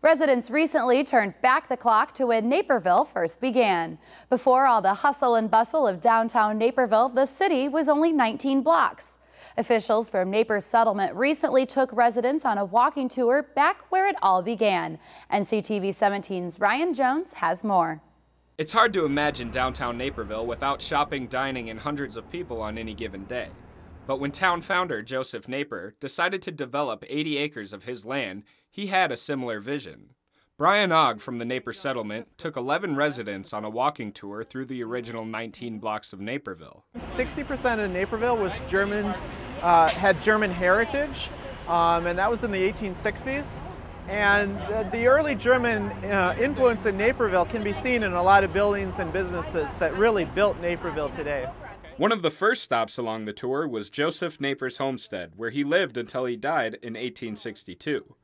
Residents recently turned back the clock to when Naperville first began. Before all the hustle and bustle of downtown Naperville, the city was only 19 blocks. Officials from Naper's settlement recently took residents on a walking tour back where it all began. NCTV17's Ryan Jones has more. It's hard to imagine downtown Naperville without shopping, dining, and hundreds of people on any given day. But when town founder Joseph Naper decided to develop 80 acres of his land, he had a similar vision. Brian Ogg from the Naper settlement took 11 residents on a walking tour through the original 19 blocks of Naperville. 60% of Naperville was German, had German heritage, and that was in the 1860s. And the early German influence in Naperville can be seen in a lot of buildings and businesses that really built Naperville today. One of the first stops along the tour was Joseph Naper's homestead, where he lived until he died in 1862.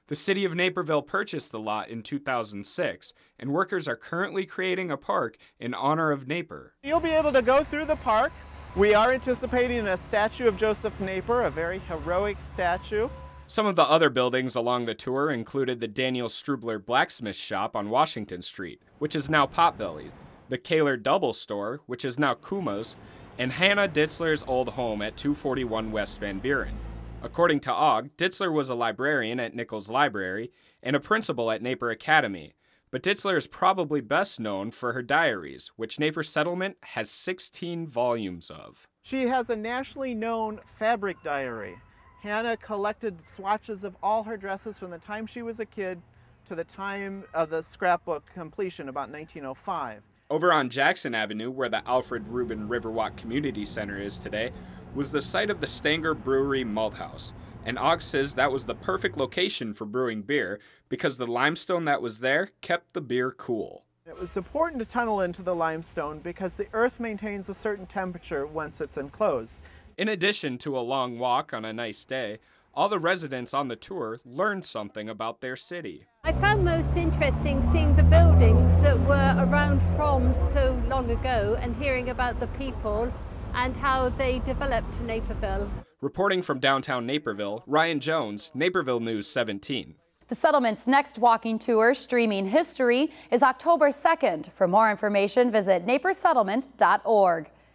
The city of Naperville purchased the lot in 2006, and workers are currently creating a park in honor of Naper. You'll be able to go through the park. We are anticipating a statue of Joseph Naper, a very heroic statue. Some of the other buildings along the tour included the Daniel Strubler blacksmith shop on Washington Street, which is now Potbelly's, the Kaler Double Store, which is now Kuma's, and Hannah Ditzler's old home at 241 West Van Buren. According to Ogg, Ditzler was a librarian at Nichols Library and a principal at Naper Academy, but Ditzler is probably best known for her diaries, which Naper Settlement has 16 volumes of. She has a nationally known fabric diary. Hannah collected swatches of all her dresses from the time she was a kid to the time of the scrapbook completion, about 1905. Over on Jackson Avenue, where the Alfred Rubin Riverwalk Community Center is today, was the site of the Stanger Brewery Malthouse, and Ogg says that was the perfect location for brewing beer because the limestone that was there kept the beer cool. It was important to tunnel into the limestone because the earth maintains a certain temperature once it's enclosed. In addition to a long walk on a nice day, all the residents on the tour learned something about their city. I found most interesting seeing the buildings that were around from so long ago and hearing about the people and how they developed Naperville. Reporting from downtown Naperville, Ryan Jones, Naperville News 17. The settlement's next walking tour, Streaming History, is October 2nd. For more information, visit napersettlement.org.